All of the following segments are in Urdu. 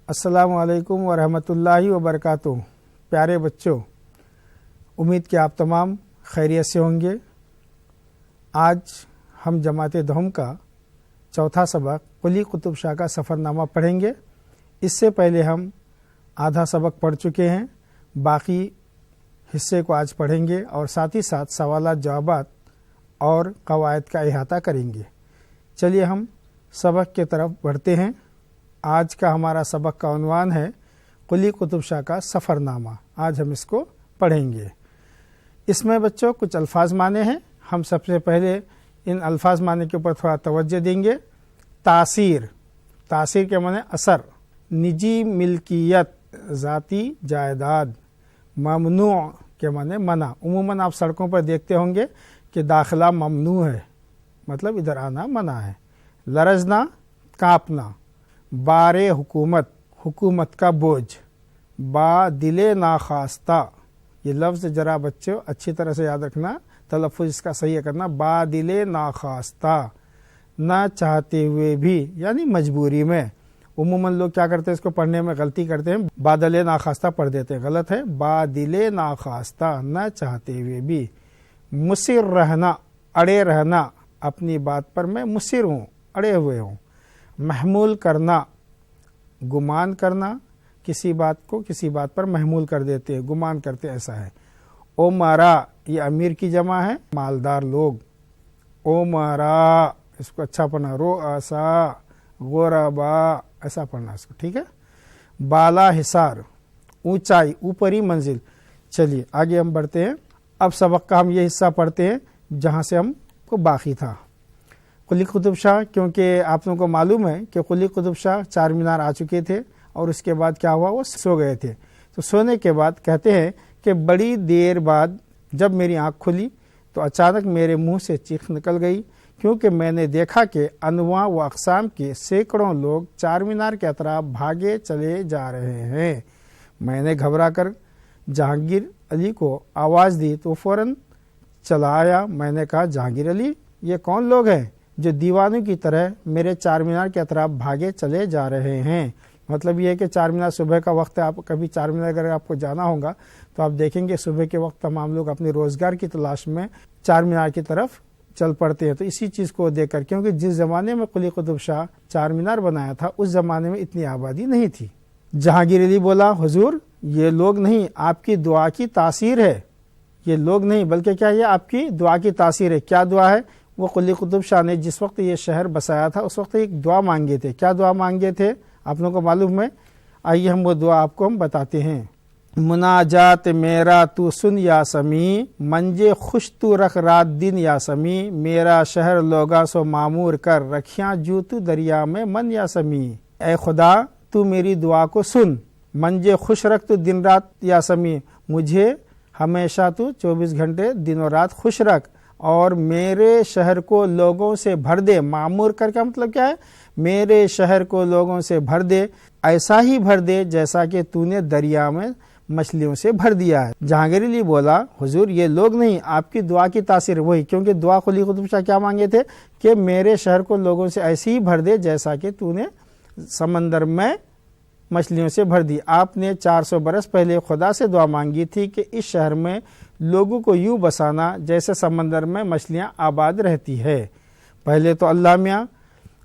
السلام علیکم ورحمۃ اللہ وبرکاتہ۔ پیارے بچوں، امید کہ آپ تمام خیریت سے ہوں گے۔ آج ہم جماعت دہم کا چوتھا سبق قلی قطب شاہ کا سفر نامہ پڑھیں گے۔ اس سے پہلے ہم آدھا سبق پڑھ چکے ہیں، باقی حصے کو آج پڑھیں گے اور ساتھ ہی ساتھ سوالات جوابات اور قواعد کا احاطہ کریں گے۔ چلیے ہم سبق کی طرف بڑھتے ہیں۔ آج کا ہمارا سبق کا عنوان ہے قلی قطب شاہ کا سفر نامہ۔ آج ہم اس کو پڑھیں گے۔ اس میں بچوں کچھ الفاظ معنی ہیں، ہم سب سے پہلے ان الفاظ معنی کے اوپر تھوڑا توجہ دیں گے۔ تاثیر، تاثیر کے معنی اثر، نجی ملکیت، ذاتی جائیداد، ممنوع کے معنی منع۔ عموماً آپ سڑکوں پر دیکھتے ہوں گے کہ داخلہ ممنوع ہے، مطلب ادھر آنا منع ہے۔ لرزنا، کانپنا۔ بار حکومت، حکومت کا بوجھ۔ با دل ناخواستہ، یہ لفظ ذرا بچوں اچھی طرح سے یاد رکھنا، تلفظ اس کا صحیح کرنا۔ با دل ناخواستہ، نہ چاہتے ہوئے بھی یعنی مجبوری میں۔ عموماً لوگ کیا کرتے ہیں، اس کو پڑھنے میں غلطی کرتے ہیں، بادل ناخواستہ پڑھ دیتے ہیں، غلط ہے۔ با دل ناخواستہ، نہ چاہتے ہوئے بھی۔ مصر رہنا، اڑے رہنا، اپنی بات پر میں مصر ہوں، اڑے ہوئے ہوں۔ محمول کرنا، گمان کرنا، کسی بات کو کسی بات پر محمول کر دیتے ہیں، گمان کرتے ایسا ہے۔ امرا، یہ امیر کی جمع ہے، مالدار لوگ۔ امرا، اس کو اچھا پڑھنا، رؤسا، غربا، ایسا پڑھنا اس کو، ٹھیک ہے۔ بالا حصار، اونچائی، اوپری منزل۔ چلیے آگے ہم بڑھتے ہیں۔ اب سبق کا ہم یہ حصہ پڑھتے ہیں جہاں سے ہم کو باقی تھا۔ قلی قطب شاہ، کیونکہ آپ لوگوں کو معلوم ہے کہ قلی قطب شاہ چار مینار آ چکے تھے اور اس کے بعد کیا ہوا، وہ سو گئے تھے۔ تو سونے کے بعد کہتے ہیں کہ بڑی دیر بعد جب میری آنکھ کھلی تو اچانک میرے منہ سے چیخ نکل گئی، کیونکہ میں نے دیکھا کہ انواع و اقسام کے سینکڑوں لوگ چار مینار کے اطراف بھاگے چلے جا رہے ہیں۔ میں نے گھبرا کر جہانگیر علی کو آواز دی تو فوراً چلا آیا۔ میں نے کہا، جہانگیر علی، یہ کون لوگ ہیں جو دیوانوں کی طرح میرے چار مینار کے اطراف بھاگے چلے جا رہے ہیں؟ مطلب یہ ہے کہ چار مینار صبح کا وقت ہے، آپ کبھی چار مینار اگر آپ کو جانا ہوگا تو آپ دیکھیں گے صبح کے وقت تمام لوگ اپنے روزگار کی تلاش میں چار مینار کی طرف چل پڑتے ہیں۔ تو اسی چیز کو دیکھ کر، کیونکہ جس زمانے میں قلی قطب شاہ چار مینار بنایا تھا اس زمانے میں اتنی آبادی نہیں تھی۔ جہانگیر علی بولا، حضور یہ لوگ نہیں، آپ کی دعا کی تاثیر ہے۔ یہ لوگ نہیں بلکہ کیا، یہ آپ کی دعا کی تاثیر ہے۔ کیا دعا ہے؟ وہ قلی قطب شاہ نے جس وقت یہ شہر بسایا تھا اس وقت ایک دعا مانگے تھے۔ کیا دعا مانگے تھے آپ لوگوں کو معلوم ہے؟ آئیے ہم وہ دعا آپ کو ہم بتاتے ہیں۔ مناجات میرا تو سن یا سمیع، منجے خوش تو رکھ رات دن یا سمیع، میرا شہر لوگاں سو معمور کر، رکھیاں جو تو دریا میں من یا سمیع۔ اے خدا تو میری دعا کو سن، منجے خوش رکھ تو دن رات یا سمیع، مجھے ہمیشہ تو 24 گھنٹے دن و رات خوش رکھ، اور میرے شہر کو لوگوں سے بھر دے۔ معمور کر کا مطلب کیا ہے؟ میرے شہر کو لوگوں سے بھر دے، ایسا ہی بھر دے جیسا کہ تو نے دریا میں مچھلیوں سے بھر دیا ہے۔ جہانگیر علی بولا، حضور یہ لوگ نہیں، آپ کی دعا کی تاثیر وہی، کیونکہ دعا قلی قطب شاہ کیا مانگے تھے کہ میرے شہر کو لوگوں سے ایسے ہی بھر دے جیسا کہ تو نے سمندر میں مچھلیوں سے بھر دی۔ آپ نے 400 برس پہلے خدا سے دعا مانگی تھی کہ اس شہر میں لوگوں کو یوں بسانا جیسے سمندر میں مچھلیاں آباد رہتی ہے۔ پہلے تو اللہ میاں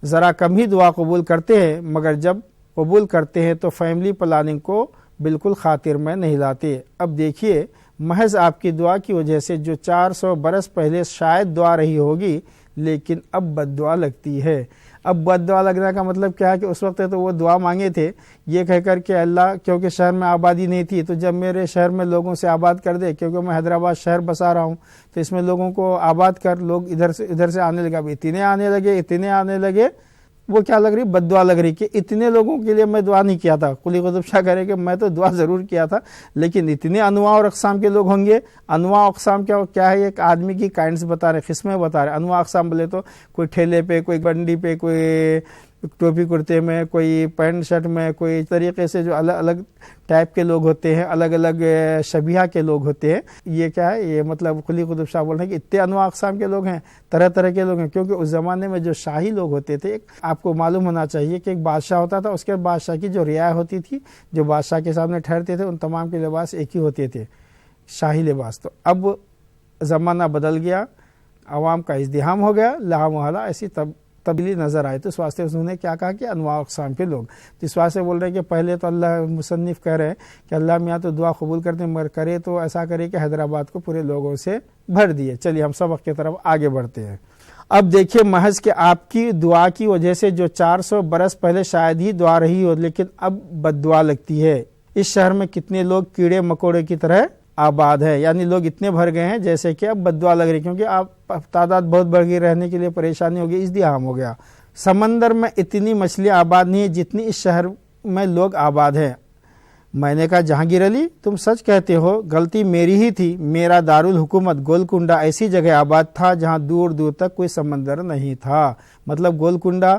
ذرا کم ہی دعا قبول کرتے ہیں، مگر جب قبول کرتے ہیں تو فیملی پلاننگ کو بالکل خاطر میں نہیں لاتے۔ اب دیکھیے، محض آپ کی دعا کی وجہ سے جو 400 برس پہلے شاید دعا رہی ہوگی لیکن اب بد دعا لگتی ہے۔ اب بد دعا لگنے کا مطلب کیا ہے کہ اس وقت تو وہ دعا مانگے تھے یہ کہہ کر کہ اللہ، کیونکہ شہر میں آبادی نہیں تھی تو جب میرے شہر میں لوگوں سے آباد کر دے، کیونکہ میں حیدرآباد شہر بسا رہا ہوں تو اس میں لوگوں کو آباد کر، لوگ ادھر سے آنے لگے۔ اب اتنے آنے لگے، وہ کیا لگ رہی؟ بد دعا لگ رہی کہ اتنے لوگوں کے لیے میں دعا نہیں کیا تھا۔ قلی قطب شاہ کہہ رہے کہ میں تو دعا ضرور کیا تھا لیکن اتنے انواع اور اقسام کے لوگ ہوں گے۔ انواع اقسام کیا ہے؟ ایک آدمی کی کائنڈس بتا رہے، قسمیں بتا رہے۔ انواع اقسام بولے تو کوئی ٹھیلے پہ، کوئی بنڈی پہ، کوئی ٹوپی کرتے میں، کوئی پینٹ شرٹ میں، کوئی طریقے سے جو الگ الگ ٹائپ کے لوگ ہوتے ہیں، الگ الگ شبیہ کے لوگ ہوتے ہیں. یہ کیا ہے؟ یہ مطلب قلی قطب شاہ بول رہے ہیں کہ اتنے انواع اقسام کے لوگ ہیں، طرح طرح کے لوگ ہیں. کیونکہ اس زمانے میں جو شاہی لوگ ہوتے تھے، آپ کو معلوم ہونا چاہیے کہ ایک بادشاہ ہوتا تھا، اس کے بادشاہ کی جو رعایا ہوتی تھی، جو بادشاہ کے سامنے ٹھہرتے تھے، ان تمام کے لباس ایک ہی ہوتے تھے، شاہی لباس. تو اب زمانہ بدل گیا، عوام کا ازدحام ہو گیا، لہا محالہ ایسی تبدیلی نظر آئی. تو اس واسطے انہوں نے کیا کہا کہ انواع اقسام کے لوگ. تو اس واسطے بول رہے ہیں کہ پہلے تو اللہ مصنف کہہ رہے ہیں کہ اللہ میاں تو دعا قبول کرتے مگر کرے تو ایسا کرے کہ حیدرآباد کو پورے لوگوں سے بھر دیے. چلیے ہم سبق کی طرف آگے بڑھتے ہیں. اب دیکھیے، محض کہ آپ کی دعا کی وجہ سے جو 400 برس پہلے شاید ہی دعا رہی ہو، لیکن اب بد دعا لگتی ہے. اس شہر میں کتنے لوگ کیڑے مکوڑے کی طرح آباد ہے، یعنی لوگ اتنے بھر گئے ہیں جیسے کہ اب بد دعا لگ رہی، کیونکہ آپ تعداد بہت بڑھ گئی، رہنے کے لیے پریشانی ہوگی، ازدحام ہو گیا. سمندر میں اتنی مچھلیاں آباد نہیں ہیں جتنی اس شہر میں لوگ آباد ہیں. میں نے کہا جہانگیر علی تم سچ کہتے ہو، غلطی میری ہی تھی. میرا دارالحکومت گولکنڈا ایسی جگہ آباد تھا جہاں دور دور تک کوئی سمندر نہیں تھا. مطلب گولکنڈا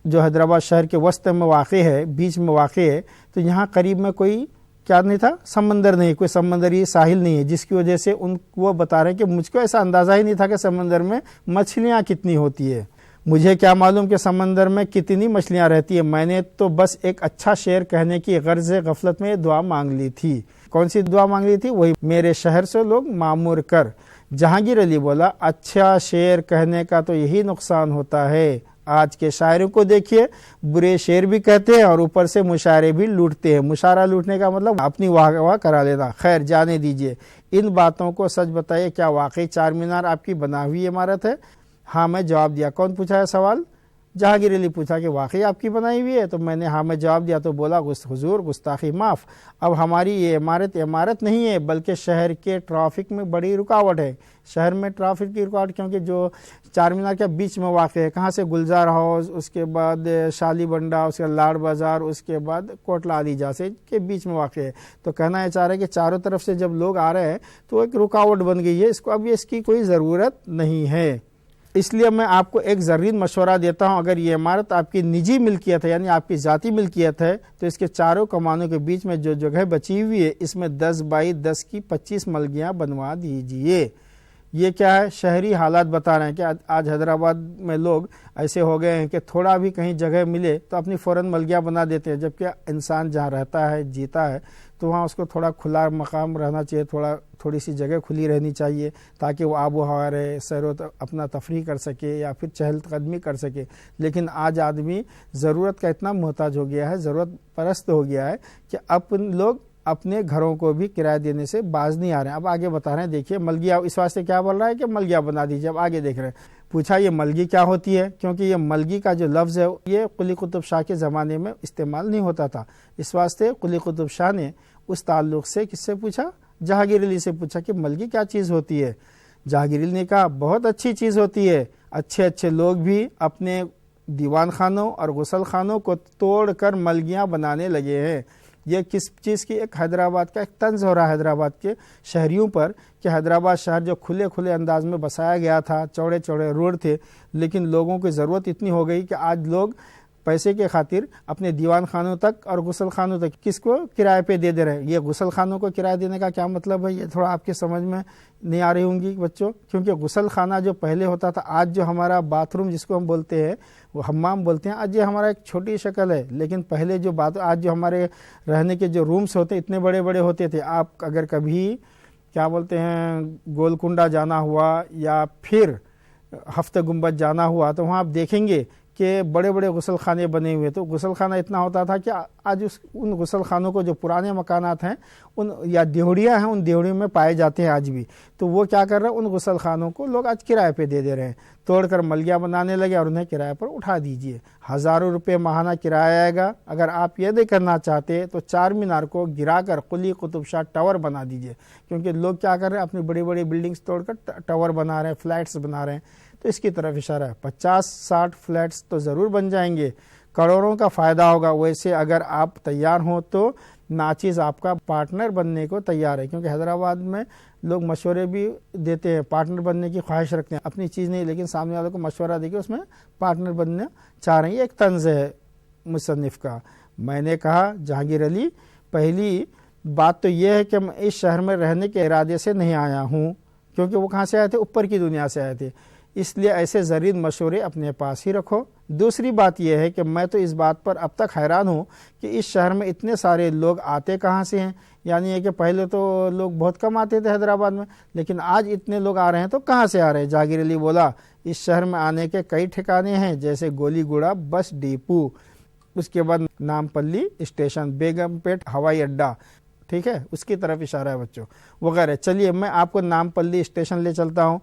جو حیدرآباد شہر کے وسط میں واقع ہے، بیچ میں واقع ہے، تو یہاں قریب میں کوئی کیا نہیں تھا؟ سمندر نہیں، کوئی سمندری ساحل نہیں ہے، جس کی وجہ سے وہ بتا رہے ہیں کہ مجھ کو ایسا اندازہ ہی نہیں تھا کہ سمندر میں مچھلیاں کتنی ہوتی ہے. مجھے کیا معلوم کہ سمندر میں کتنی مچھلیاں رہتی ہیں. میں نے تو بس ایک اچھا شعر کہنے کی غرض غفلت میں دعا مانگ لی تھی. کون سی دعا مانگ لی تھی؟ وہی میرے شہر سے لوگ معمور کر. جہانگیر علی بولا اچھا شعر کہنے کا تو یہی نقصان ہوتا ہے. آج کے شاعروں کو دیکھیے، برے شعر بھی کہتے ہیں اور اوپر سے مشاعرے بھی لوٹتے ہیں. مشاعرہ لوٹنے کا مطلب اپنی واہ واہ کرا لینا. خیر جانے دیجئے. ان باتوں کو سچ بتائیے، کیا واقعی چار مینار آپ کی بنا ہوئی عمارت ہے؟ ہاں میں جواب دیا. کون پوچھا ہے سوال؟ جہانگیر علی پوچھا کہ واقعی آپ کی بنائی ہوئی ہے؟ تو میں نے ہاں میں جواب دیا. تو بولا حضور گستاخی معاف. اب ہماری یہ عمارت نہیں ہے بلکہ شہر کے ٹریفک میں بڑی رکاوٹ ہے. شہر میں ٹریفک کی رکاوٹ کیونکہ جو چار مینار کے بیچ میں واقع ہے. کہاں سے؟ گلزار ہاؤس، اس کے بعد شالی بنڈا، اس کے لاڑ بازار، اس کے بعد کوٹلا علی جاسے کے بیچ میں واقع ہے. تو کہنا یہ چاہ رہے کہ چاروں طرف سے جب لوگ آ رہے ہیں تو ایک رکاوٹ بن گئی ہے. اس کی کوئی ضرورت نہیں ہے. اس لیے میں آپ کو ایک زرین مشورہ دیتا ہوں، اگر یہ عمارت آپ کی نجی ملکیت ہے یعنی آپ کی ذاتی ملکیت ہے تو اس کے چاروں کمانوں کے بیچ میں جو جگہ بچی ہوئی ہے اس میں 10 بائی 10 کی 25 ملگیاں بنوا دیجئے. یہ کیا ہے؟ شہری حالات بتا رہے ہیں کہ آج حیدرآباد میں لوگ ایسے ہو گئے ہیں کہ تھوڑا بھی کہیں جگہ ملے تو اپنی فوراً ملگیاں بنا دیتے ہیں، جبکہ انسان جہاں رہتا ہے، جیتا ہے، تو وہاں اس کو تھوڑا کھلا مقام رہنا چاہیے، تھوڑی سی جگہ کھلی رہنی چاہیے تاکہ وہ آب و ہوا رہے، اپنا تفریح کر سکے یا پھر چہل قدمی کر سکے. لیکن آج آدمی ضرورت کا اتنا محتاج ہو گیا ہے، ضرورت پرست ہو گیا ہے کہ لوگ اپنے گھروں کو بھی کرایہ دینے سے باز نہیں آ رہے ہیں. اب آگے بتا رہے ہیں، دیکھیے ملگیا اس واسطے کیا بول رہا ہے کہ ملگیا بنا دیجیے. اب آگے دیکھ رہے ہیں. پوچھا یہ ملگی کیا ہوتی ہے؟ کیونکہ یہ ملگی کا جو لفظ ہے یہ قلی قطب شاہ کے زمانے میں استعمال نہیں ہوتا تھا. اس واسطے قلی قطب شاہ نے اس تعلق سے کس سے پوچھا؟ جہانگیر علی سے پوچھا کہ ملگی کیا چیز ہوتی ہے. جہانگیر علی نے کہا بہت اچھی چیز ہوتی ہے. اچھے لوگ بھی اپنے دیوان خانوں اور غسل خانوں کو توڑ کر ملگیاں بنانے لگے ہیں. یہ کس چیز کی؟ ایک حیدرآباد کا ایک طنز ہو رہا ہے حیدرآباد کے شہریوں پر کہ حیدرآباد شہر جو کھلے انداز میں بسایا گیا تھا، چوڑے روڈ تھے، لیکن لوگوں کی ضرورت اتنی ہو گئی کہ آج لوگ پیسے کے خاطر اپنے دیوان خانوں تک اور غسل خانوں تک کس کو کرائے پہ دے رہے ہیں. یہ غسل خانوں کو کرایہ دینے کا کیا مطلب ہے؟ یہ تھوڑا آپ کے سمجھ میں نہیں آ رہی ہوں گی بچوں، کیونکہ غسل خانہ جو پہلے ہوتا تھا، آج جو ہمارا باتھ روم جس کو ہم بولتے ہیں وہ حمام بولتے ہیں، آج یہ ہمارا ایک چھوٹی شکل ہے. لیکن پہلے جو آج جو ہمارے رہنے کے جو رومز ہوتے اتنے بڑے ہوتے تھے. آپ اگر کبھی کیا بولتے ہیں گولکنڈا جانا ہوا یا پھر ہفتہ گنبد جانا ہوا تو وہاں آپ دیکھیں گے کہ بڑے غسل خانے بنے ہوئے. تو غسل خانہ اتنا ہوتا تھا کہ آج ان غسل خانوں کو جو پرانے مکانات ہیں یا دیہڑیاں ہیں ان دیہڑیوں میں پائے جاتے ہیں آج بھی. تو وہ کیا کر رہے ہیں؟ ان غسل خانوں کو لوگ آج کرائے پہ دے رہے ہیں، توڑ کر ملگیاں بنانے لگے اور انہیں کرائے پر اٹھا دیجئے. ہزاروں روپے ماہانہ کرایہ آئے گا. اگر آپ یہ نہیں کرنا چاہتے تو چار مینار کو گرا کر قلی قطب شاہ ٹاور بنا دیجئے. کیونکہ لوگ کیا کر رہے ہیں؟ اپنی بڑی بلڈنگز توڑ کر ٹاور بنا رہے ہیں، فلیٹس بنا رہے ہیں. تو اس کی طرف اشارہ ہے. 50-60 فلیٹس تو ضرور بن جائیں گے، کروڑوں کا فائدہ ہوگا. ویسے اگر آپ تیار ہوں تو ناچیز آپ کا پارٹنر بننے کو تیار ہے، کیونکہ حیدرآباد میں لوگ مشورے بھی دیتے ہیں، پارٹنر بننے کی خواہش رکھتے ہیں، اپنی چیز نہیں لیکن سامنے والوں کو مشورہ دے کے اس میں پارٹنر بننا چاہ رہے ہیں۔ یہ ایک طنز ہے مصنف کا۔ میں نے کہا جہانگیر علی، پہلی بات تو یہ ہے کہ میں اس شہر میں رہنے کے ارادے سے نہیں آیا ہوں، کیونکہ وہ کہاں سے آئے تھے؟ اوپر کی دنیا سے آئے تھے، اس لیے ایسے زرید مشورے اپنے پاس ہی رکھو۔ دوسری بات یہ ہے کہ میں تو اس بات پر اب تک حیران ہوں کہ اس شہر میں اتنے سارے لوگ آتے کہاں سے ہیں، یعنی ہے کہ پہلے تو لوگ بہت کم آتے تھے حیدرآباد میں، لیکن آج اتنے لوگ آ رہے ہیں تو کہاں سے آ رہے ہیں؟ جہانگیر علی بولا اس شہر میں آنے کے کئی ٹھکانے ہیں، جیسے گولی گوڑا بس ڈیپو، اس کے بعد نامپلی اسٹیشن، بیگم پیٹ ہوائی اڈہ، ٹھیک ہے، اس کی طرف اشارہ ہے بچوں، وغیرہ۔ چلیے میں آپ کو نامپلی اسٹیشن لے چلتا ہوں۔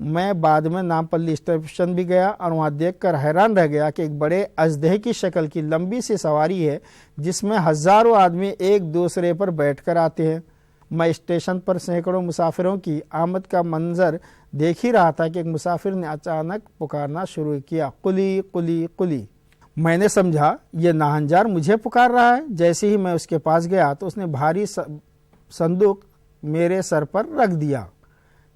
میں بعد میں نامپلی اسٹیشن بھی گیا اور وہاں دیکھ کر حیران رہ گیا کہ ایک بڑے اژدہے کی شکل کی لمبی سی سواری ہے جس میں ہزاروں آدمی ایک دوسرے پر بیٹھ کر آتے ہیں۔ میں اسٹیشن پر سینکڑوں مسافروں کی آمد کا منظر دیکھ ہی رہا تھا کہ ایک مسافر نے اچانک پکارنا شروع کیا، قلی قلی قلی۔ میں نے سمجھا یہ ناہنجار مجھے پکار رہا ہے۔ جیسے ہی میں اس کے پاس گیا تو اس نے بھاری صندوق میرے سر پر رکھ دیا،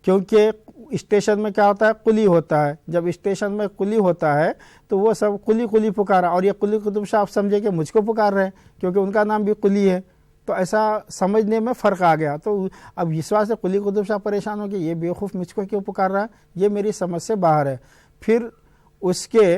کیونکہ اسٹیشن میں کیا ہوتا ہے؟ قلی ہوتا ہے۔ جب اسٹیشن میں قلی ہوتا ہے تو وہ سب قلی قلی پکارا، اور یہ قلی قطب شاہ آپ سمجھے کہ مجھ کو پکار رہے ہیں کیونکہ ان کا نام بھی قلی ہے، تو ایسا سمجھنے میں فرق آ گیا۔ تو اب اس واسطے قلی قطب شاہ پریشان ہو کہ یہ بیوقوف مجھ کو کیوں پکار رہا ہے، یہ میری سمجھ سے باہر ہے۔ پھر اس کے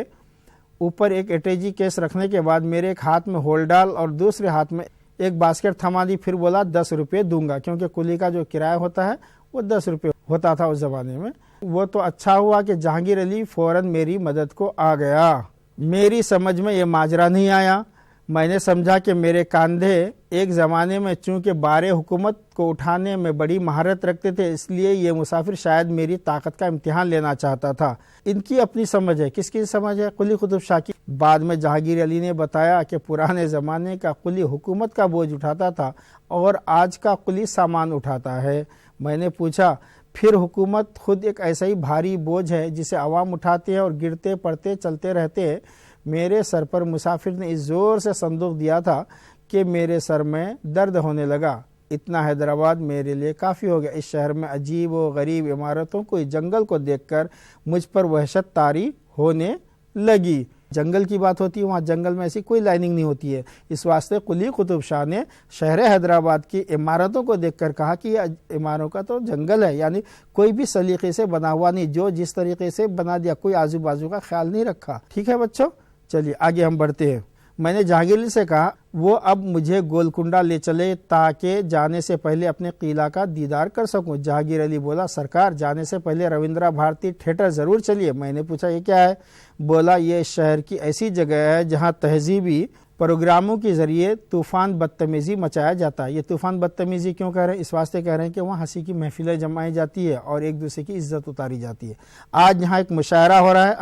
اوپر ایک اٹیچی کیس رکھنے کے بعد میرے ایک ہاتھ میں ہولڈال اور دوسرے ہاتھ میں ایک باسکٹ تھما دی، پھر بولا 10 روپے دوں گا، کیونکہ قلی کا جو کرایہ ہوتا ہے وہ 10 روپے ہوتا تھا اس زمانے میں۔ وہ تو اچھا ہوا کہ جہانگیر علی فوراً میری مدد کو آ گیا۔ میری سمجھ میں یہ ماجرا نہیں آیا۔ میں نے سمجھا کہ میرے کاندھے ایک زمانے میں چونکہ بار حکومت کو اٹھانے میں بڑی مہارت رکھتے تھے، اس لیے یہ مسافر شاید میری طاقت کا امتحان لینا چاہتا تھا۔ ان کی اپنی سمجھ ہے۔ کس کی سمجھ ہے؟ قلی قطب شاہ کی۔ بعد میں جہانگیر علی نے بتایا کہ پرانے زمانے کا قلی حکومت کا بوجھ اٹھاتا تھا اور آج کا قلی سامان اٹھاتا ہے۔ میں نے پوچھا پھر حکومت خود ایک ایسا ہی بھاری بوجھ ہے جسے عوام اٹھاتے ہیں اور گرتے پڑتے چلتے رہتے ہیں؟ میرے سر پر مسافر نے اس زور سے صندوق دیا تھا کہ میرے سر میں درد ہونے لگا۔ اتنا حیدرآباد میرے لیے کافی ہو گیا۔ اس شہر میں عجیب و غریب عمارتوں کو، اس جنگل کو دیکھ کر مجھ پر وحشت طاری ہونے لگی۔ جنگل کی بات ہوتی ہے، وہاں جنگل میں ایسی کوئی لائننگ نہیں ہوتی ہے۔ اس واسطے قلی قطب شاہ نے شہر حیدرآباد کی عمارتوں کو دیکھ کر کہا کہ یہ عمارتوں کا تو جنگل ہے، یعنی کوئی بھی سلیقے سے بنا ہوا نہیں، جو جس طریقے سے بنا دیا، کوئی آزو بازو کا خیال نہیں رکھا۔ ٹھیک ہے بچوں، چلیے آگے ہم بڑھتے ہیں۔ میں نے جہانگیر علی سے کہا وہ اب مجھے گولکنڈہ لے چلے تاکہ جانے سے پہلے اپنے قلعہ کا دیدار کر سکوں۔ جہانگیر علی بولا سرکار جانے سے پہلے روندرا بھارتی تھیٹر ضرور چلیے۔ میں نے پوچھا یہ کیا ہے؟ بولا یہ شہر کی ایسی جگہ ہے جہاں تہذیبی پروگراموں کے ذریعے طوفان بدتمیزی مچایا جاتا ہے۔ یہ طوفان بدتمیزی کیوں کہہ رہے ہیں؟ اس واسطے کہہ رہے ہیں کہ وہاں ہنسی کی محفلیں جمائی جاتی ہے اور ایک دوسرے کی عزت اتاری جاتی ہے۔ آج یہاں ایک مشاعرہ ہو رہا ہے،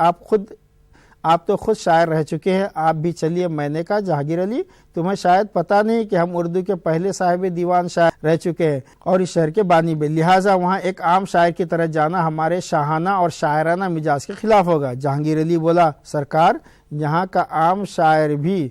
آپ تو خود شاعر رہ چکے ہیں، آپ بھی چلیے۔ میں نے کہا جہانگیر علی تمہیں شاید پتہ نہیں کہ ہم اردو کے پہلے صاحب دیوان شاعر رہ چکے ہیں اور اس شہر کے بانی بھی، لہٰذا وہاں ایک عام شاعر کی طرح جانا ہمارے شاہانہ اور شاعرانہ مزاج کے خلاف ہوگا۔ جہانگیر علی بولا سرکار یہاں کا عام شاعر بھی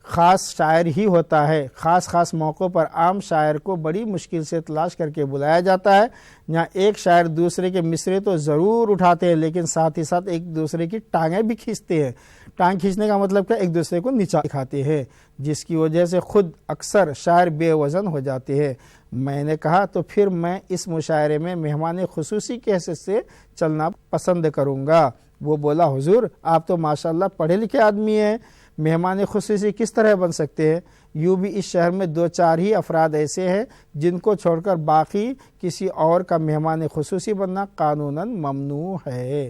خاص شاعر ہی ہوتا ہے، خاص موقعوں پر عام شاعر کو بڑی مشکل سے تلاش کر کے بلایا جاتا ہے۔ یہاں ایک شاعر دوسرے کے مصرے تو ضرور اٹھاتے ہیں لیکن ساتھ ہی ساتھ ایک دوسرے کی ٹانگیں بھی کھینچتے ہیں۔ ٹانگ کھینچنے کا مطلب کیا؟ ایک دوسرے کو نیچا دکھاتے ہیں، جس کی وجہ سے خود اکثر شاعر بے وزن ہو جاتے ہیں۔ میں نے کہا تو پھر میں اس مشاعرے میں مہمان خصوصی کی حیثیت سے چلنا پسند کروں گا۔ وہ بولا حضور آپ تو ماشاءاللہ پڑھے لکھے آدمی ہیں، مہمان خصوصی کس طرح بن سکتے ہیں؟ یوں بھی اس شہر میں 2-4 ہی افراد ایسے ہیں جن کو چھوڑ کر باقی کسی اور کا مہمان خصوصی بننا قانوناً ممنوع ہے۔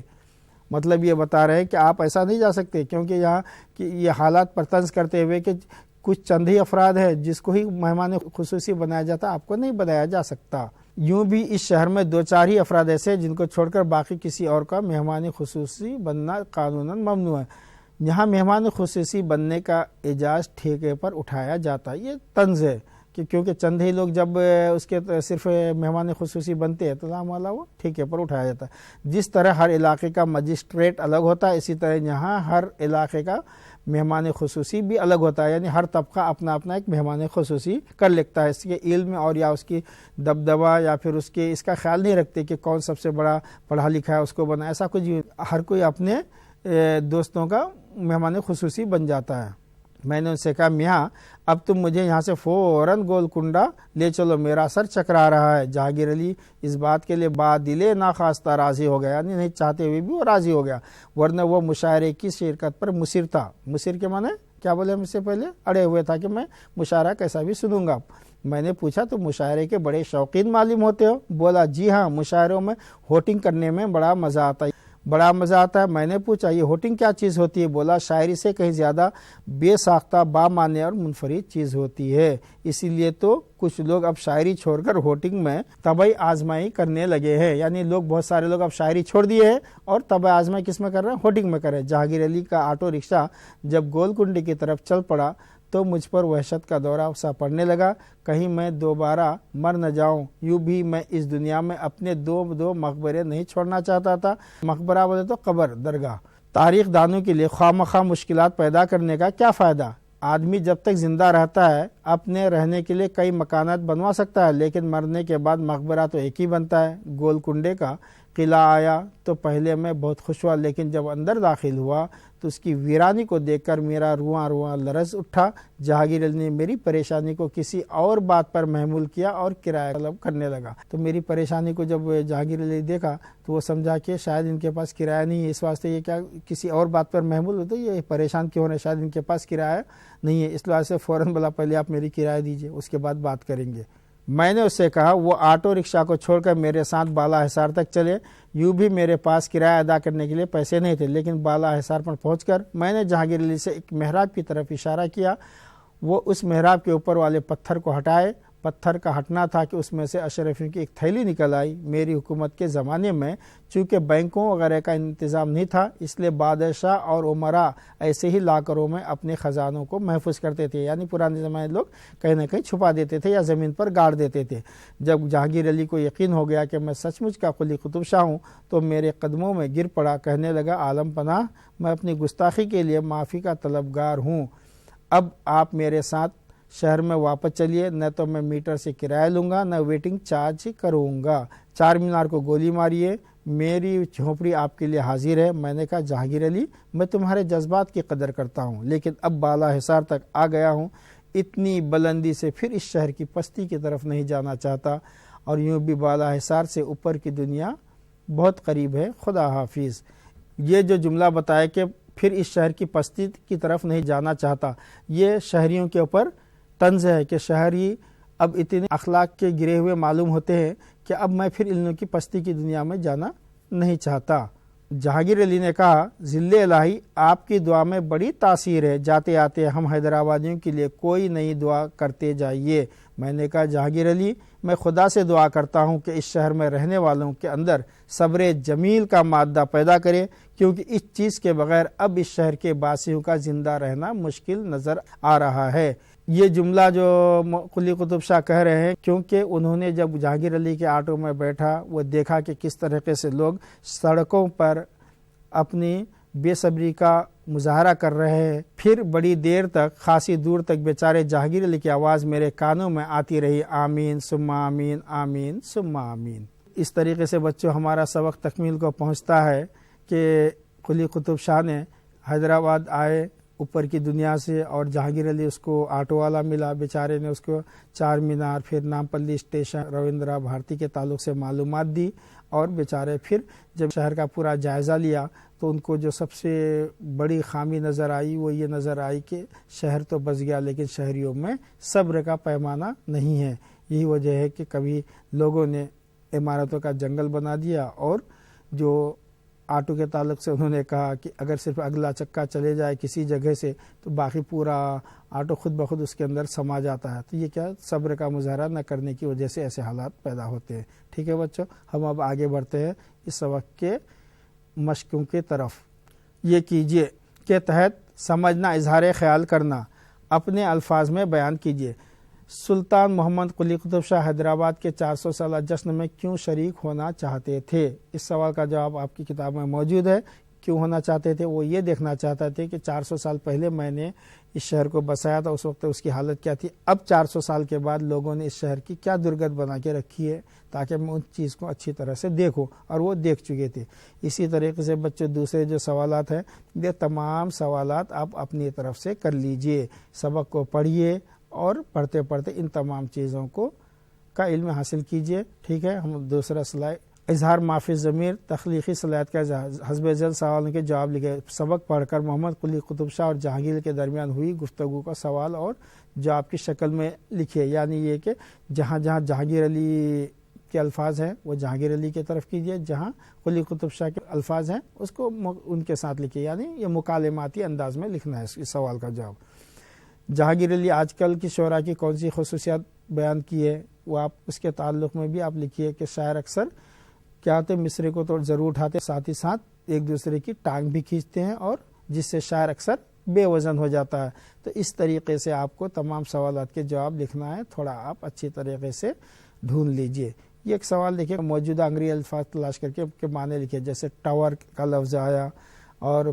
مطلب یہ بتا رہے ہیں کہ آپ ایسا نہیں جا سکتے، کیونکہ یہاں یہ حالات پر طنز کرتے ہوئے کہ کچھ چند ہی افراد ہیں جس کو ہی مہمان خصوصی بنایا جاتا، آپ کو نہیں بنایا جا سکتا۔ یوں بھی اس شہر میں 2-4 ہی افراد ایسے ہیں جن کو چھوڑ کر باقی کسی اور کا مہمان خصوصی بننا قانوناً ممنوع ہے۔ یہاں مہمان خصوصی بننے کا اعزاز ٹھیکے پر اٹھایا جاتا ہے۔ یہ طنز ہے کہ کیونکہ چند ہی لوگ جب اس کے صرف مہمان خصوصی بنتے ہیں تو والا وہ ٹھیکے پر اٹھایا جاتا ہے۔ جس طرح ہر علاقے کا مجسٹریٹ الگ ہوتا ہے، اسی طرح یہاں ہر علاقے کا مہمان خصوصی بھی الگ ہوتا ہے، یعنی ہر طبقہ اپنا اپنا ایک مہمان خصوصی کر لیتا ہے، اس کے علم اور یا اس کی دبدبہ یا پھر اس کا خیال نہیں رکھتے کہ کون سب سے بڑا پڑھا لکھا ہے اس کو بنا، ایسا کچھ ہر کوئی اپنے دوستوں کا مہمان خصوصی بن جاتا ہے۔ میں نے ان سے کہا میاں اب تم مجھے یہاں سے فوراً گولکنڈہ لے چلو، میرا سر چکرا رہا ہے۔ جہانگیر علی اس بات کے لیے بادلِ ناخواستہ راضی ہو گیا، یعنی نہیں چاہتے ہوئے بھی وہ راضی ہو گیا، ورنہ وہ مشاعرے کی شرکت پر مصر تھا۔ مصر کے معنی کیا بولے ہم اس سے پہلے؟ اڑے ہوئے تھا کہ میں مشاعرہ کیسا بھی سنوں گا۔ میں نے پوچھا تو مشاعرے کے بڑے شوقین معلوم ہوتے ہو؟ بولا جی ہاں، مشاعروں میں ہوٹنگ کرنے میں بڑا مزہ آتا ہے۔ میں نے پوچھا یہ ہوٹنگ کیا چیز ہوتی ہے؟ بولا شاعری سے کہیں زیادہ بے ساختہ، بامعنی اور منفرد چیز ہوتی ہے، اسی لیے تو کچھ لوگ اب شاعری چھوڑ کر ہوٹنگ میں طبعی آزمائی کرنے لگے ہیں، یعنی بہت سارے لوگ اب شاعری چھوڑ دیے ہیں اور طبعی آزمائی کس میں کر رہے ہیں؟ ہوٹنگ میں کر رہے ہیں۔ جہانگیر علی کا آٹو رکشہ جب گولکنڈے کی طرف چل پڑا تو مجھ پر وحشت کا دورہ سا پڑنے لگا، کہیں میں دوبارہ مر نہ جاؤں۔ یوں بھی میں اس دنیا میں اپنے دو مقبرے نہیں چھوڑنا چاہتا تھا۔ مقبرہ بولے تو قبر، درگاہ۔ تاریخ دانوں کے لیے خواہ مخواہ مشکلات پیدا کرنے کا کیا فائدہ؟ آدمی جب تک زندہ رہتا ہے اپنے رہنے کے لیے کئی مکانات بنوا سکتا ہے، لیکن مرنے کے بعد مقبرہ تو ایک ہی بنتا ہے۔ گولکنڈے کا قلعہ آیا تو پہلے میں بہت خوش ہوا، لیکن جب اندر داخل ہوا تو اس کی ویرانی کو دیکھ کر میرا رواں لرز اٹھا۔ جہانگیر علی نے میری پریشانی کو کسی اور بات پر محمول کیا اور کرایہ طلب کرنے لگا۔ تو میری پریشانی کو جب جہانگیر علی دیکھا تو وہ سمجھا کہ شاید ان کے پاس کرایہ نہیں ہے، اس واسطے یہ کیا کسی اور بات پر محمول ہوتے، یہ پریشان کیوں ہونے، شاید ان کے پاس کرایہ نہیں ہے، اس واسطے فوراً بولا پہلے آپ میری کرایہ دیجئے، اس کے بعد بات کریں گے۔ میں نے اس سے کہا وہ آٹو رکشہ کو چھوڑ کر میرے ساتھ بالا حصار تک چلے۔ یوں بھی میرے پاس کرایہ ادا کرنے کے لیے پیسے نہیں تھے، لیکن بالا حصار پر پہنچ کر میں نے جہانگیر علی سے ایک محراب کی طرف اشارہ کیا۔ وہ اس محراب کے اوپر والے پتھر کو ہٹائے۔ پتھر کا ہٹنا تھا کہ اس میں سے اشرفیوں کی ایک تھیلی نکل آئی۔ میری حکومت کے زمانے میں چونکہ بینکوں وغیرہ کا انتظام نہیں تھا، اس لیے بادشاہ اور عمراء ایسے ہی لاکروں میں اپنے خزانوں کو محفوظ کرتے تھے، یعنی پرانے زمانے لوگ کہیں نہ کہیں چھپا دیتے تھے یا زمین پر گاڑ دیتے تھے۔ جب جہانگیر علی کو یقین ہو گیا کہ میں سچ مچ کا قلی قطب شاہ ہوں تو میرے قدموں میں گر پڑا، کہنے لگا عالم پناہ، میں اپنی گستاخی کے لیے معافی کا طلبگار ہوں۔ اب آپ میرے ساتھ شہر میں واپس چلیے، نہ تو میں میٹر سے کرایہ لوں گا، نہ ویٹنگ چارج کروں گا۔ چار مینار کو گولی ماریے، میری جھونپڑی آپ کے لیے حاضر ہے۔ میں نے کہا جہانگیر علی میں تمہارے جذبات کی قدر کرتا ہوں، لیکن اب بالا حصار تک آ گیا ہوں، اتنی بلندی سے پھر اس شہر کی پستی کی طرف نہیں جانا چاہتا، اور یوں بھی بالا حصار سے اوپر کی دنیا بہت قریب ہے، خدا حافظ۔ یہ جو جملہ بتایا کہ پھر اس شہر کی پستی کی طرف نہیں جانا چاہتا، یہ شہریوں کے اوپر طنز ہے کہ شہری اب اتنے اخلاق کے گرے ہوئے معلوم ہوتے ہیں کہ اب میں پھر ان کی پستی کی دنیا میں جانا نہیں چاہتا۔ جہانگیر علی نے کہا ذل الہی آپ کی دعا میں بڑی تاثیر ہے، جاتے آتے ہم حیدرآبادیوں کے لیے کوئی نئی دعا کرتے جائیے۔ میں نے کہا جہانگیر علی میں خدا سے دعا کرتا ہوں کہ اس شہر میں رہنے والوں کے اندر صبر جمیل کا مادہ پیدا کرے، کیونکہ اس چیز کے بغیر اب اس شہر کے باسیوں کا زندہ رہنا مشکل نظر آ رہا ہے۔ یہ جملہ جو قلی قطب شاہ کہہ رہے ہیں کیونکہ انہوں نے جب جہانگیر علی کے آٹو میں بیٹھا وہ دیکھا کہ کس طریقے سے لوگ سڑکوں پر اپنی بے صبری کا مظاہرہ کر رہے ہیں۔ پھر بڑی دیر تک، خاصی دور تک بیچارے جہانگیر علی کی آواز میرے کانوں میں آتی رہی، آمین ثم آمین، آمین ثم آمین۔ اس طریقے سے بچوں ہمارا سبق تکمیل کو پہنچتا ہے کہ قلی قطب شاہ نے حیدرآباد آئے اوپر کی دنیا سے، اور جہانگیر علی اس کو آٹو والا ملا، بیچارے نے اس کو چار مینار، پھر نامپلی اسٹیشن، رویندرا بھارتی کے تعلق سے معلومات دی، اور بیچارے پھر جب شہر کا پورا جائزہ لیا تو ان کو جو سب سے بڑی خامی نظر آئی وہ یہ نظر آئی کہ شہر تو بس گیا لیکن شہریوں میں صبر کا پیمانہ نہیں ہے۔ یہی وجہ ہے کہ کبھی لوگوں نے عمارتوں کا جنگل بنا دیا، اور جو آٹو کے تعلق سے انہوں نے کہا کہ اگر صرف اگلا چکا چلے جائے کسی جگہ سے تو باقی پورا آٹو خود بخود اس کے اندر سما جاتا ہے۔ تو یہ کیا صبر کا مظاہرہ نہ کرنے کی وجہ سے ایسے حالات پیدا ہوتے ہیں۔ ٹھیک ہے بچوں، ہم اب آگے بڑھتے ہیں اس سبق کے مشقوں کی طرف۔ یہ کیجئے کے تحت سمجھنا، اظہار خیال کرنا، اپنے الفاظ میں بیان کیجئے۔ سلطان محمد قلی قطب شاہ حیدرآباد کے 400 سالہ جشن میں کیوں شریک ہونا چاہتے تھے؟ اس سوال کا جواب آپ کی کتاب میں موجود ہے۔ کیوں ہونا چاہتے تھے؟ وہ یہ دیکھنا چاہتے تھے کہ 400 سال پہلے میں نے اس شہر کو بسایا تھا، اس وقت اس کی حالت کیا تھی، اب 400 سال کے بعد لوگوں نے اس شہر کی کیا درگت بنا کے رکھی ہے، تاکہ میں ان چیز کو اچھی طرح سے دیکھوں، اور وہ دیکھ چکے تھے۔ اسی طریقے سے بچوں دوسرے جو سوالات ہیں، یہ تمام سوالات آپ اپنی طرف سے کر لیجئے، سبق کو پڑھیے اور پڑھتے پڑھتے ان تمام چیزوں کو کا علم حاصل کیجئے۔ ٹھیک ہے، ہم دوسرا سلائڈ، اظہار معافی ضمیر، تخلیقی صلاحیت کا حسب ذیل سوالوں کے جواب لکھے۔ سبق پڑھ کر محمد قلی قطب شاہ اور جہانگیر کے درمیان ہوئی گفتگو کا سوال اور جواب کی شکل میں لکھے، یعنی یہ کہ جہاں جہاں جہانگیر علی کے الفاظ ہیں وہ جہانگیر علی کی طرف کیجئے، جہاں قلی قطب شاہ کے الفاظ ہیں اس کو ان کے ساتھ لکھیے، یعنی یہ مکالماتی انداز میں لکھنا ہے اس سوال کا جواب۔ جہانگیر علی آج کل کی شعراء کی کون سی خصوصیات بیان کی ہے، وہ آپ اس کے تعلق میں بھی آپ لکھیے کہ شاعر اکثر کیا ہوتے مصرے کو تو ضرور اٹھاتے، ساتھ ہی ساتھ ایک دوسرے کی ٹانگ بھی کھینچتے ہیں، اور جس سے شاعر اکثر بے وزن ہو جاتا ہے۔ تو اس طریقے سے آپ کو تمام سوالات کے جواب لکھنا ہے، تھوڑا آپ اچھی طریقے سے ڈھونڈ لیجئے۔ یہ ایک سوال دیکھیں، موجودہ انگریزی الفاظ تلاش کر کے معنی لکھے، جیسے ٹاور کا لفظ آیا اور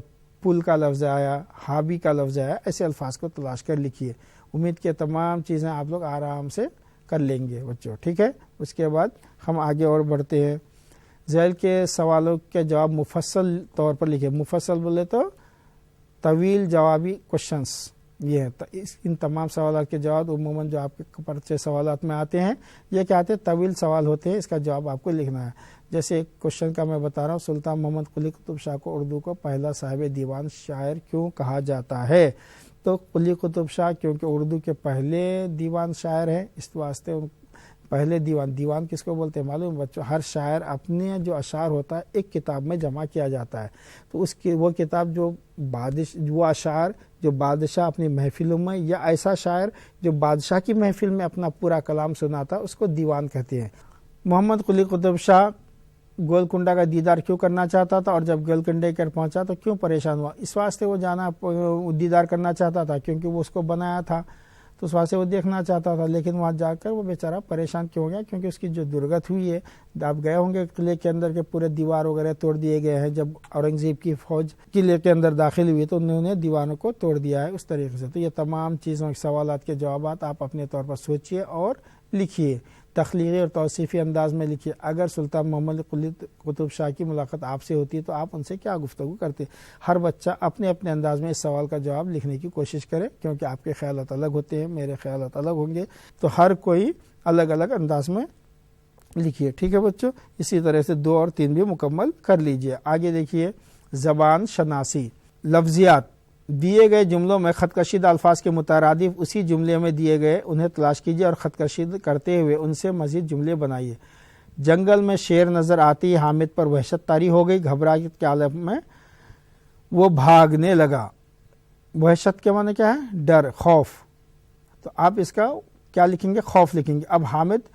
پل کا لفظ آیا، ہابی کا لفظ آیا، ایسے الفاظ کو تلاش کر لکھیے۔ امید کہ تمام چیزیں آپ لوگ آرام سے کر لیں گے بچوں، ٹھیک ہے۔ اس کے بعد ہم آگے اور بڑھتے ہیں۔ ذیل کے سوالوں کے جواب مفصل طور پر لکھے۔ مفصل بولے تو طویل جوابی کوشچنس، یہ ہے ان تمام سوالات کے جواب عموماً جو آپ کے پرچے سوالات میں آتے ہیں، یہ کیا آتے ہیں؟ طویل سوال ہوتے ہیں، اس کا جواب آپ کو لکھنا ہے۔ جیسے ایک کوشچن کا میں بتا رہا ہوں، سلطان محمد قلی قطب شاہ کو اردو کو پہلا صاحب دیوان شاعر کیوں کہا جاتا ہے؟ تو قلی قطب شاہ کیونکہ اردو کے پہلے دیوان شاعر ہیں، اس واسطے پہلے دیوان کس کو بولتے ہیں معلوم بچوں؟ ہر شاعر اپنے جو اشعار ہوتا ہے ایک کتاب میں جمع کیا جاتا ہے، تو اس کی وہ کتاب وہ اشعار جو بادشاہ اپنی محفلوں میں، یا ایسا شاعر جو بادشاہ کی محفل میں اپنا پورا کلام سناتا، اس کو دیوان کہتے ہیں۔ محمد قلی قطب شاہ گولکنڈہ کا دیدار کیوں کرنا چاہتا تھا، اور جب گولکنڈے کر پہنچا تو کیوں پریشان ہوا؟ اس واسطے وہ دیدار کرنا چاہتا تھا کیونکہ وہ اس کو بنایا تھا، تو اس واسطے وہ دیکھنا چاہتا تھا، لیکن وہاں جا کر وہ بیچارہ پریشان کیوں ہو گیا؟ کیونکہ اس کی جو درگت ہوئی ہے، آپ گئے ہوں گے قلعے کے اندر کے پورے دیوار وغیرہ توڑ دیے گئے ہیں، جب اورنگزیب کی فوج قلعے کے اندر داخل ہوئی تو انہوں نے دیواروں کو توڑ دیا ہے اس طریقے سے۔ تو یہ تمام چیزوں کے سوالات کے جوابات آپ اپنے طور پر سوچئے اور لکھیے، تخلیقی اور توصیفی انداز میں لکھیے۔ اگر سلطان محمد قلی قطب شاہ کی ملاقات آپ سے ہوتی ہے تو آپ ان سے کیا گفتگو کرتے؟ ہر بچہ اپنے اپنے انداز میں اس سوال کا جواب لکھنے کی کوشش کرے، کیونکہ آپ کے خیالات الگ ہوتے ہیں، میرے خیالات الگ ہوں گے، تو ہر کوئی الگ الگ انداز میں لکھیے، ٹھیک ہے بچوں۔ اسی طرح سے 2 اور 3 بھی مکمل کر لیجئے۔ آگے دیکھیے، زبان شناسی، لفظیات۔ دیے گئے جملوں میں خط کشیدہ الفاظ کے مترادف اسی جملے میں دیے گئے انہیں تلاش کیجیے اور خط کشید کرتے ہوئے ان سے مزید جملے بنائیے۔ جنگل میں شیر نظر آتی ہی حامد پر وحشت طاری ہو گئی، گھبراہٹ کے عالم میں وہ بھاگنے لگا۔ وحشت کے معنی کیا ہے؟ ڈر، خوف۔ تو آپ اس کا کیا لکھیں گے؟ خوف لکھیں گے۔ اب حامد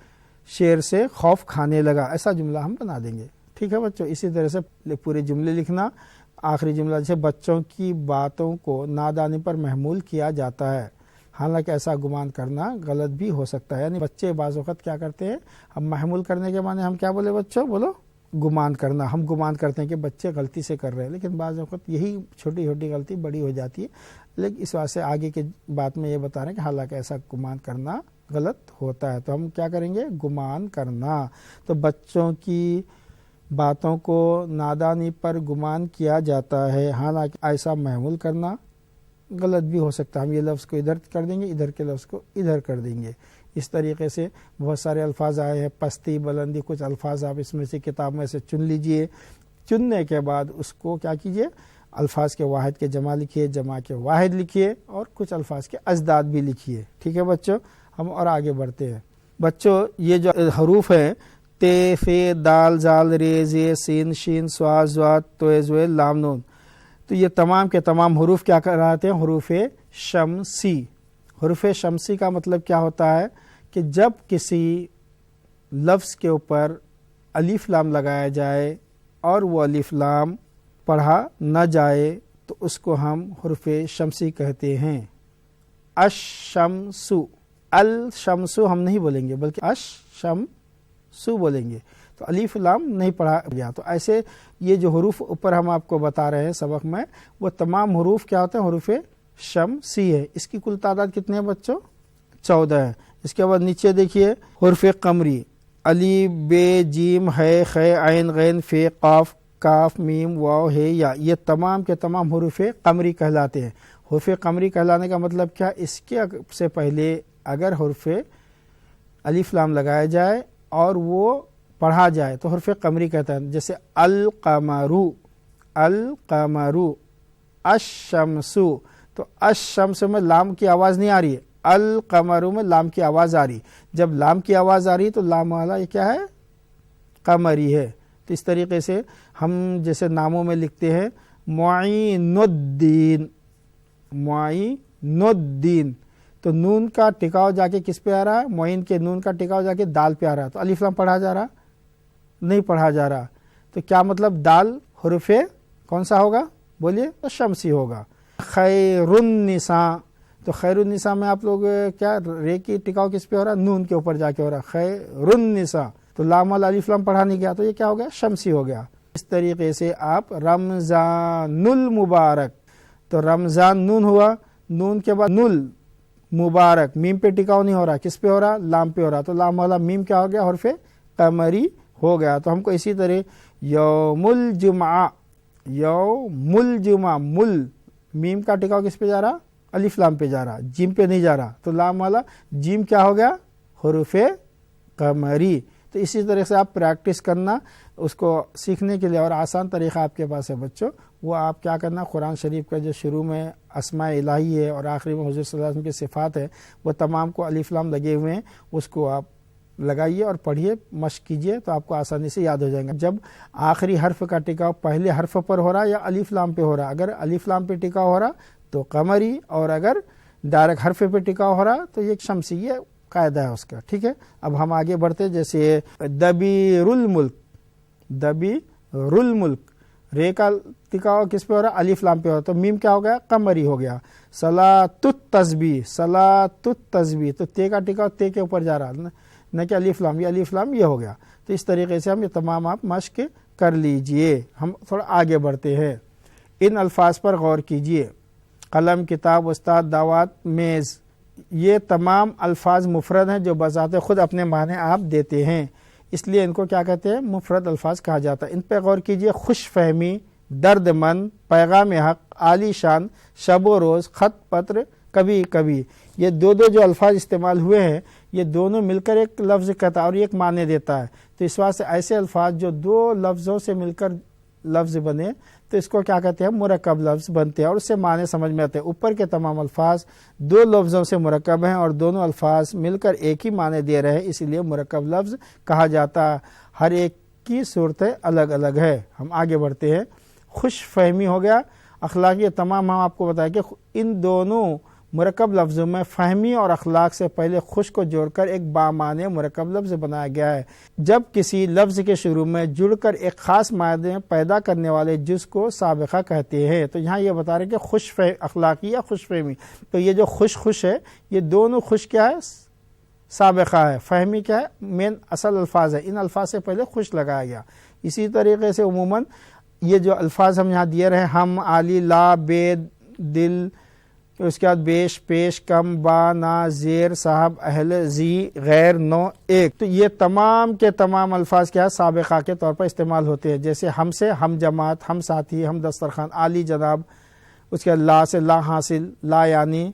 شیر سے خوف کھانے لگا، ایسا جملہ ہم بنا دیں گے، ٹھیک ہے بچوں۔ اسی طرح سے پورے جملے لکھنا۔ آخری جملہ جیسے بچوں کی باتوں کو نادانی پر محمول کیا جاتا ہے، حالانکہ ایسا گمان کرنا غلط بھی ہو سکتا ہے، یعنی بچے بعض وقت کیا کرتے ہیں، ہم محمول کرنے کے معنی ہم کیا بولے بچوں؟ بولو گمان کرنا۔ ہم گمان کرتے ہیں کہ بچے غلطی سے کر رہے ہیں، لیکن بعض وقت یہی چھوٹی چھوٹی غلطی بڑی ہو جاتی ہے، لیکن اس واسطے آگے کے بات میں یہ بتا رہے ہیں کہ حالانکہ ایسا گمان کرنا غلط ہوتا ہے، تو ہم کیا کریں گے؟ گمان کرنا۔ تو بچوں کی باتوں کو نادانی پر گمان کیا جاتا ہے، حالانکہ ایسا محمول کرنا غلط بھی ہو سکتا ہے۔ ہم یہ لفظ کو ادھر کر دیں گے، ادھر کے لفظ کو ادھر کر دیں گے۔ اس طریقے سے بہت سارے الفاظ آئے ہیں، پستی، بلندی، کچھ الفاظ آپ اس میں سے کتاب میں سے چن لیجئے۔ چننے کے بعد اس کو کیا کیجئے؟ الفاظ کے واحد کے جمع لکھیے، جمع کے واحد لکھیے، اور کچھ الفاظ کے ازداد بھی لکھیے، ٹھیک ہے بچوں۔ ہم اور آگے بڑھتے ہیں بچوں۔ یہ جو حروف ہیں، تے، فے، دال، زال، رے، زے، سین، شین، صاد، ضاد، توے، زوے، لام، نون، تو یہ تمام کے تمام حروف کیا کراتے ہیں؟ حروف شمسی۔ حروف شمسی کا مطلب کیا ہوتا ہے کہ جب کسی لفظ کے اوپر الف لام لگایا جائے اور وہ الف لام پڑھا نہ جائے تو اس کو ہم حروف شمسی کہتے ہیں۔ الشمسو، الشمسو ہم نہیں بولیں گے بلکہ الشمسو بولیں گے۔ تو الف لام نہیں پڑھا گیا. تو ایسے یہ جو حروف اوپر ہم آپ کو بتا رہے ہیں سبق میں، وہ تمام حروف کیا ہوتے ہیں؟ حروف شمسی ہے. اس کی کل تعداد کتنے ہیں بچوں؟ 14 ہے. اس کے بعد نیچے دیکھیے حروف قمری، الف بے جیم ہے خ عین غین ف قاف کاف میم واو ہے یا، یہ تمام کے تمام حروف قمری کہلاتے ہیں. حروف قمری کہلانے کا مطلب کیا؟ اس کے سے پہلے اگر حرف الف لام لگایا جائے اور وہ پڑھا جائے تو حرف قمری کہتا ہے. جیسے القمرو، القمرو، الشمسو، تو الشمس میں لام کی آواز نہیں آ رہی ہے، القمرو میں لام کی آواز آ رہی. جب لام کی آواز آ رہی تو لام والا یہ کیا ہے؟ قمری ہے. تو اس طریقے سے ہم جیسے ناموں میں لکھتے ہیں معین الدین، معین الدین، تو نون کا ٹکاؤ جا کے کس پہ آ رہا ہے؟ معین کے نون کا ٹکاؤ جا کے دال پہ آ رہا ہے. تو الف لام پڑھا جا رہا؟ نہیں پڑھا جا رہا. تو کیا مطلب؟ دال حرف کون سا ہوگا؟ بولیے. تو شمسی ہوگا. خیر النساء، تو خیر النساء میں آپ لوگ کیا رے کی ٹکاؤ کس پہ ہو رہا ہے؟ نون کے اوپر جا کے ہو رہا ہے. خیر النساء، تو لام والا الف لام پڑھا نہیں گیا تو یہ کیا ہو گیا؟ شمسی ہو گیا. اس طریقے سے آپ رمضان المبارک، تو رمضان نون ہوا، نون کے بعد نل مبارک، میم پہ ٹکاؤ نہیں ہو رہا، کس پہ ہو رہا؟ لام پہ ہو رہا. تو لام والا میم کیا ہو گیا؟ حرف قمری ہو گیا. تو ہم کو اسی طرح یوم الجمعہ، یوم الجمعہ، مل میم کا ٹکاؤ کس پہ جا رہا؟ الف لام پہ جا رہا، جیم پہ نہیں جا رہا. تو لام والا جیم کیا ہو گیا؟ حرف قمری. تو اسی طرح سے آپ پریکٹس کرنا اس کو سیکھنے کے لیے، اور آسان طریقہ آپ کے پاس ہے بچوں. وہ آپ کیا کرنا، قرآن شریف کا جو شروع میں اسماء الہی ہے اور آخری میں حضور صلی اللہ علیہ وسلم کی صفات ہے، وہ تمام کو الف لام لگے ہوئے ہیں، اس کو آپ لگائیے اور پڑھیے، مشق کیجیے تو آپ کو آسانی سے یاد ہو جائیں گا. جب آخری حرف کا ٹکاؤ پہلے حرف پر ہو رہا یا الف لام پہ ہو رہا، اگر الف لام پہ ٹکاؤ ہو رہا تو قمری، اور اگر ڈائریکٹ حرف پہ ٹکاؤ ہو رہا تو یہ شمسی، یہ قاعدہ ہے اس کا. ٹھیک ہے. اب ہم آگے بڑھتے، جیسے دبیر الملک، دبیر الملک، رے کا ٹکاؤ کس پہ ہو رہا؟ الف لام پہ ہو رہا، تو میم کیا ہو گیا؟ قمری ہو گیا. صلاۃ التسبیح، صلاۃ التسبیح، تو تے کا ٹکاؤ تے کے اوپر جا رہا نہ کہ الف لام، یہ الف لام یہ ہو گیا. تو اس طریقے سے ہم یہ تمام آپ مشق کر لیجئے. ہم تھوڑا آگے بڑھتے ہیں. ان الفاظ پر غور کیجئے. قلم، کتاب، استاد، دعوت، میز، یہ تمام الفاظ مفرد ہیں جو بذات خود اپنے معنی آپ دیتے ہیں، اس لیے ان کو کیا کہتے ہیں؟ مفرد الفاظ کہا جاتا ہے. ان پہ غور کیجئے. خوش فہمی، درد مند، پیغام حق، عالی شان، شب و روز، خط پتر، کبھی کبھی، یہ دو جو الفاظ استعمال ہوئے ہیں یہ دونوں مل کر ایک لفظ کہتا ہے اور ایک معنی دیتا ہے. تو اس واسطے ایسے الفاظ جو دو لفظوں سے مل کر لفظ بنے تو اس کو کیا کہتے ہیں؟ مرکب لفظ بنتے ہیں اور اس سے معنی سمجھ میں آتے ہیں. اوپر کے تمام الفاظ دو لفظوں سے مرکب ہیں اور دونوں الفاظ مل کر ایک ہی معنی دے رہے ہیں، اسی لیے مرکب لفظ کہا جاتا ہے. ہر ایک کی صورتیں الگ الگ ہے. ہم آگے بڑھتے ہیں. خوش فہمی ہو گیا، اخلاقی، تمام ہم آپ کو بتائیں کہ ان دونوں مرکب لفظوں میں فہمی اور اخلاق سے پہلے خوش کو جوڑ کر ایک بامعنی مرکب لفظ بنایا گیا ہے. جب کسی لفظ کے شروع میں جڑ کر ایک خاص معنی پیدا کرنے والے جز کو سابقہ کہتے ہیں. تو یہاں یہ بتا رہے ہیں کہ خوش اخلاقی یا خوش فہمی. تو یہ جو خوش ہے، یہ دونوں خوش کیا ہے؟ سابقہ ہے. فہمی کیا ہے؟ مین اصل الفاظ ہے. ان الفاظ سے پہلے خوش لگایا گیا. اسی طریقے سے عموماً یہ جو الفاظ ہم یہاں دیے رہے، ہم، عالی، لا، بے، دل، اس کے بعد بیش، پیش، کم، با، نا، زیر، صاحب، اہل، زی، غیر، نو، ایک، تو یہ تمام کے تمام الفاظ کیا سابقہ کے طور پر استعمال ہوتے ہیں. جیسے ہم سے ہم جماعت، ہم ساتھی، ہم دسترخوان، عالی جناب، اس کے بعد لا سے لا حاصل، لا یعنی،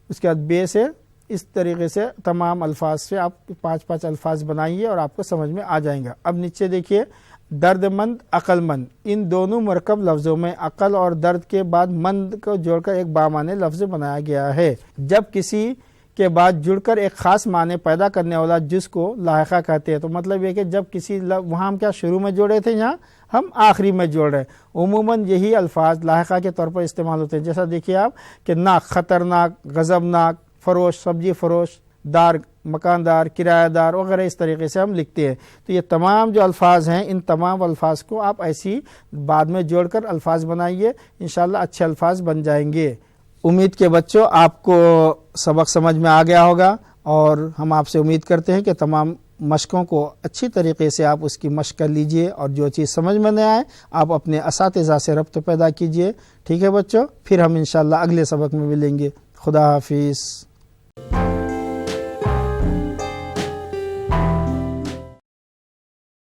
اس کے بعد بے سے. اس طریقے سے تمام الفاظ سے آپ 5 الفاظ بنائیے اور آپ کو سمجھ میں آ جائیں گا. اب نیچے دیکھیے. درد مند، عقل مند، ان دونوں مرکب لفظوں میں عقل اور درد کے بعد مند کو جوڑ کر ایک بامعنی لفظ بنایا گیا ہے. جب کسی کے بعد جڑ کر ایک خاص معنی پیدا کرنے والا جس کو لاحقہ کہتے ہیں. تو مطلب یہ کہ جب کسی وہاں ہم کیا شروع میں جوڑے تھے، یہاں ہم آخری میں جوڑ رہے ہیں. عموماً یہی الفاظ لاحقہ کے طور پر استعمال ہوتے ہیں. جیسا دیکھیے آپ کہ ناک، خطرناک، غضبناک، فروش، سبزی فروش، دار، مکاندار، کرایہ دار وغیرہ، اس طریقے سے ہم لکھتے ہیں. تو یہ تمام جو الفاظ ہیں، ان تمام الفاظ کو آپ ایسی بعد میں جوڑ کر الفاظ بنائیے، انشاءاللہ اچھے الفاظ بن جائیں گے. امید کے بچوں آپ کو سبق سمجھ میں آ گیا ہوگا اور ہم آپ سے امید کرتے ہیں کہ تمام مشقوں کو اچھی طریقے سے آپ اس کی مشق کر لیجئے، اور جو چیز سمجھ میں نہ آئے آپ اپنے اساتذہ سے ربط پیدا کیجئے. ٹھیک ہے بچوں، پھر ہم انشاءاللہ اگلے سبق میں ملیں گے. خدا حافظ.